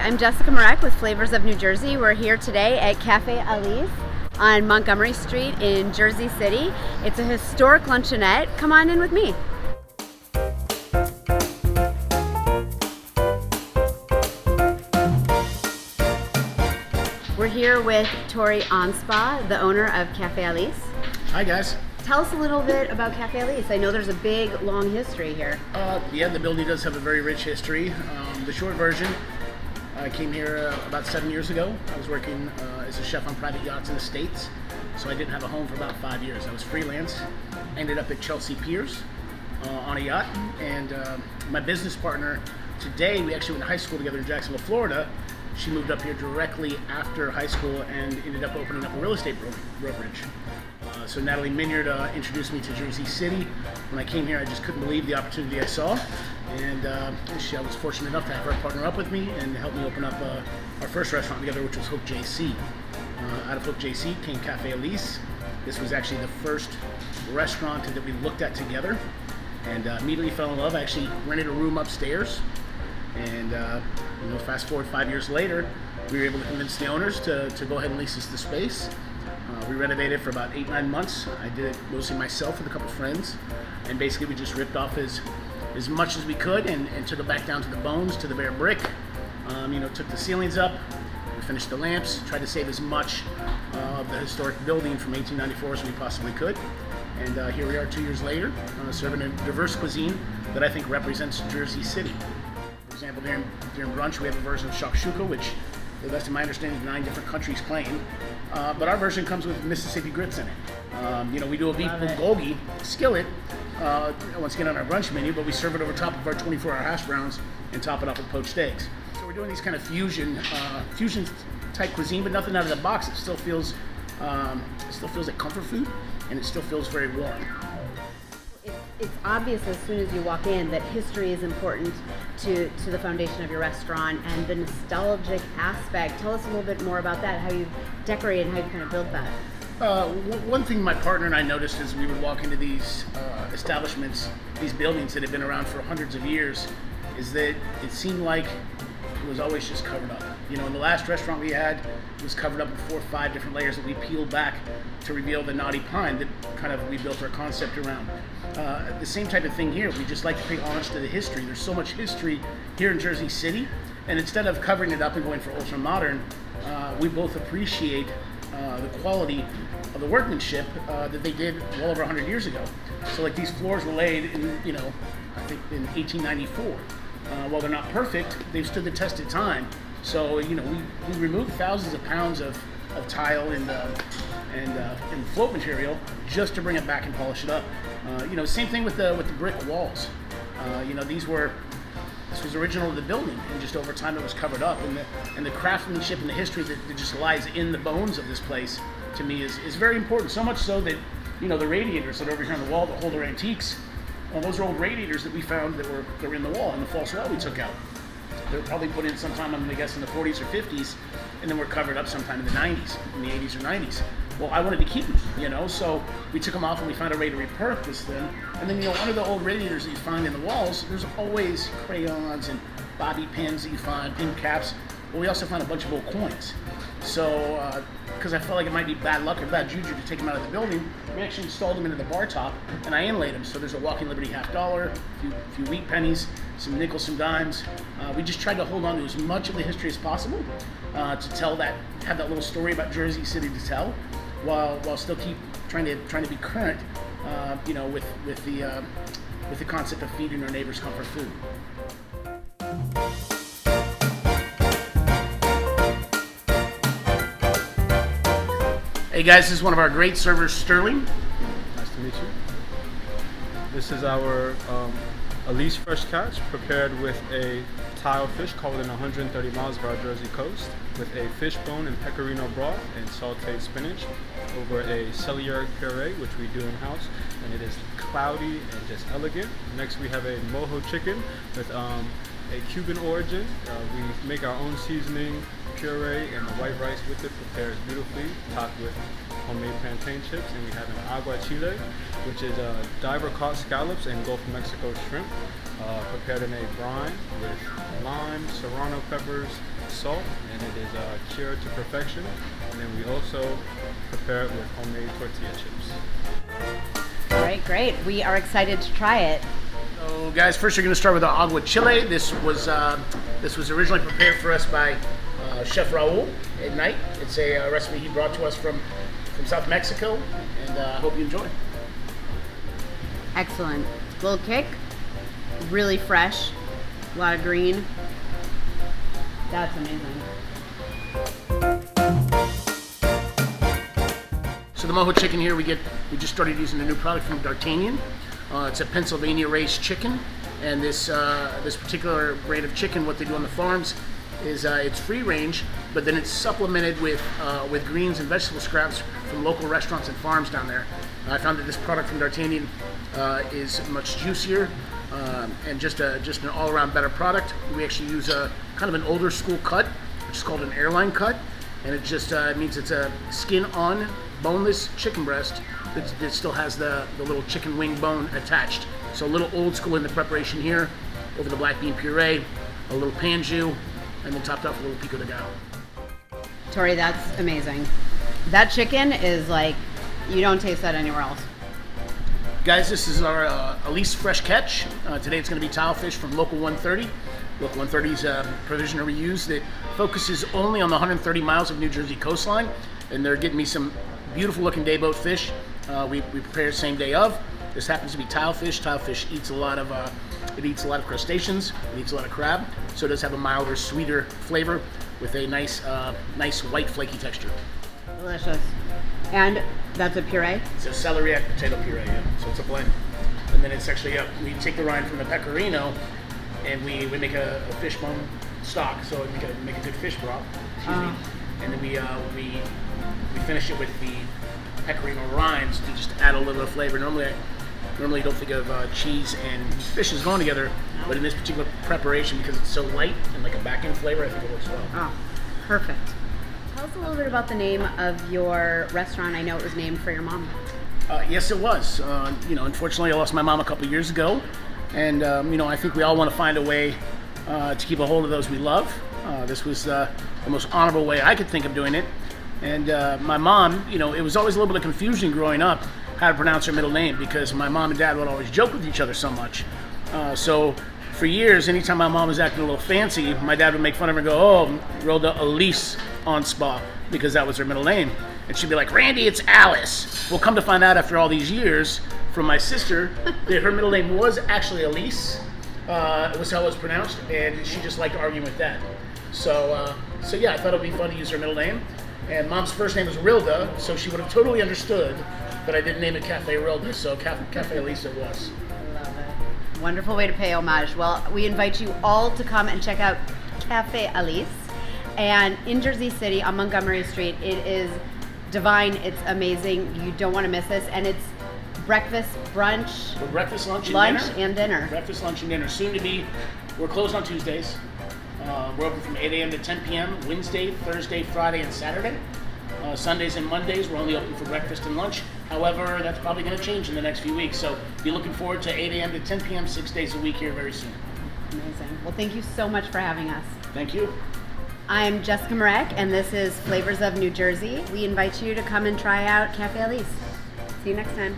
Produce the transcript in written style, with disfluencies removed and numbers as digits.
I'm Jessica Maarek with Flavors of New Jersey. We're here today at Cafe Alyce on Montgomery Street in Jersey City. It's a historic luncheonette. Come on in with me. We're here with Tori Onspa, the owner of Cafe Alyce. Hi guys. Tell us a little bit about Cafe Alyce. I know there's a big, long history here. Yeah, the building does have a very rich history. The short version, I came here about 7 years ago. I was working as a chef on private yachts in the States, so I didn't have a home for about 5 years. I was freelance. I ended up at Chelsea Piers on a yacht, and my business partner today, we actually went to high school together in Jacksonville, Florida. She moved up here directly after high school and ended up opening up a real estate brokerage. So Natalie Minyard introduced me to Jersey City. When I came here, I just couldn't believe the opportunity I saw. And I was fortunate enough to have her partner up with me and help me open up our first restaurant together, which was Hook JC. Out of Hook JC came Cafe Alyce. This was actually the first restaurant that we looked at together, and immediately fell in love. I actually rented a room upstairs, and fast forward 5 years later, we were able to convince the owners to go ahead and lease us the space. We renovated for about 8-9 months. I did it mostly myself with a couple friends, and basically we just ripped off as much as we could and took it back down to the bones, to the bare brick. Took the ceilings up, we finished the lamps, tried to save as much of the historic building from 1894 as we possibly could. And here we are 2 years later, serving a diverse cuisine that I think represents Jersey City. For example, during brunch, we have a version of shakshuka, which, to the best of my understanding, 9 different countries claim. But our version comes with Mississippi grits in it. We do a beef bulgogi skillet, once again on our brunch menu, but we serve it over top of our 24-hour hash browns and top it off with poached eggs. So we're doing these kind of fusion type cuisine, but nothing out of the box. It still feels like comfort food, and it still feels very warm. It's obvious as soon as you walk in that history is important to the foundation of your restaurant and the nostalgic aspect. Tell us a little bit more about that, how you decorate and how you kind of build that. One thing my partner and I noticed as we would walk into these establishments, these buildings that have been around for hundreds of years, is that it seemed like it was always just covered up. In the last restaurant we had, it was covered up with 4 or 5 different layers that we peeled back to reveal the naughty pine that kind of we built our concept around. The same type of thing here. We just like to pay homage to the history. There's so much history here in Jersey City, and instead of covering it up and going for ultra modern, we both appreciate the quality of the workmanship that they did well over 100 years ago. So like these floors were laid in, I think in 1894. While they're not perfect, they've stood the test of time. So we removed thousands of pounds of tile and float material just to bring it back and polish it up. Same thing with the brick walls. This was original to the building, and just over time it was covered up. And the craftsmanship and the history that just lies in the bones of this place, to me, is very important. So much so that the radiators that are over here on the wall that hold our antiques, those are old radiators that we found that were in the wall, in the false wall we took out. They were probably put in sometime, I'm going to guess, in the 40s or 50s, and then were covered up sometime in the 90s, in the 80s or 90s. Well, I wanted to keep them, so we took them off and we found a way to repurpose them. And then, under the old radiators that you find in the walls, there's always crayons and bobby pins that you find, pin caps. Well, we also found a bunch of old coins. So, because I felt like it might be bad luck or bad juju to take them out of the building, we actually installed them into the bar top, and I inlaid them. So there's a Walking Liberty $50, a few wheat pennies, some nickels, some dimes. We just tried to hold on to as much of the history as possible to have that little story about Jersey City to tell, while still keep trying to be current, with the concept of feeding our neighbors comfort food. Hey guys, this is one of our great servers, Sterling. Nice to meet you. This is our Alyce fresh catch, prepared with a tile fish caught within 130 miles of our Jersey coast, with a fish bone and pecorino broth and sauteed spinach over a celery puree, which we do in-house, and it is cloudy and just elegant. Next we have a mojo chicken with a Cuban origin. We make our own seasoning, puree, and the white rice with it prepares beautifully, topped with homemade plantain chips. And we have an aguachile, which is diver caught scallops and Gulf of Mexico shrimp, prepared in a brine with lime, serrano peppers, salt, and it is cured to perfection. And then we also prepare it with homemade tortilla chips. All right, great. We are excited to try it. So guys, first you're going to start with the agua chile. This was originally prepared for us by Chef Raul at night. It's a recipe he brought to us from South Mexico, and I hope you enjoy. Excellent. Little kick, really fresh, a lot of green. That's amazing. So the mojo chicken here, we just started using a new product from D'Artagnan. It's a Pennsylvania raised chicken, and this particular brand of chicken, what they do on the farms is it's free range, but then it's supplemented with greens and vegetable scraps from local restaurants and farms down there. I found that this product from D'Artagnan is much juicier and just an all-around better product. We actually use a kind of an older school cut, which is called an airline cut, and it just means it's a skin-on, boneless chicken breast that still has the little chicken wing bone attached. So a little old school in the preparation here, over the black bean puree, a little pan jus, and then topped off with a little pico de gallo. Tori, that's amazing. That chicken is like, you don't taste that anywhere else. Guys, this is our Alyce fresh catch. Today it's going to be tile fish from Local 130. Local 130 is a provisioner we use that focuses only on the 130 miles of New Jersey coastline, and they're getting me some beautiful looking dayboat fish. We prepare the same day of. This happens to be tile fish. Tile fish eats a lot of crustaceans. It eats a lot of crab, so it does have a milder, sweeter flavor with a nice white flaky texture. Delicious. And that's a puree? It's a celery egg potato puree, yeah. So it's a blend. And then it's actually we take the rind from the pecorino, and we make a fish bone stock, so we make a good fish broth. Excuse me. And then we finish it with the pecorino rinds to just add a little bit of flavor. Normally you don't think of cheese and fish as going together, but in this particular preparation, because it's so light and like a back-end flavor, I think it works well. Oh, perfect. Tell us a little bit about the name of your restaurant. I know it was named for your mom. Yes, it was. Unfortunately, I lost my mom a couple years ago, and I think we all want to find a way to keep a hold of those we love. This was the most honorable way I could think of doing it. And my mom, it was always a little bit of confusion growing up how to pronounce her middle name, because my mom and dad would always joke with each other so much. So for years, anytime my mom was acting a little fancy, my dad would make fun of her and go, "Oh, Rhoda Alyce on spa," because that was her middle name. And she'd be like, "Randy, it's Alyce." Well, come to find out after all these years from my sister that her middle name was actually Alyce. It was how it was pronounced, and she just liked arguing with that. So yeah, I thought it would be fun to use her middle name. And mom's first name was Rilda, so she would have totally understood that I didn't name it Cafe Rilda, so Cafe Alyce it was. Love it. Wonderful way to pay homage. Well, we invite you all to come and check out Cafe Alyce. And in Jersey City on Montgomery Street, it is divine. It's amazing. You don't want to miss this. And it's breakfast, brunch, For breakfast, lunch, and dinner. Breakfast, lunch, and dinner. Soon to be, we're closed on Tuesdays. We're open from 8 a.m. to 10 p.m. Wednesday, Thursday, Friday, and Saturday. Sundays and Mondays, we're only open for breakfast and lunch. However, that's probably going to change in the next few weeks. So be looking forward to 8 a.m. to 10 p.m. 6 days a week here very soon. Amazing. Well, thank you so much for having us. Thank you. I'm Jessica Maarek, and this is Flavors of New Jersey. We invite you to come and try out Cafe Alyce. See you next time.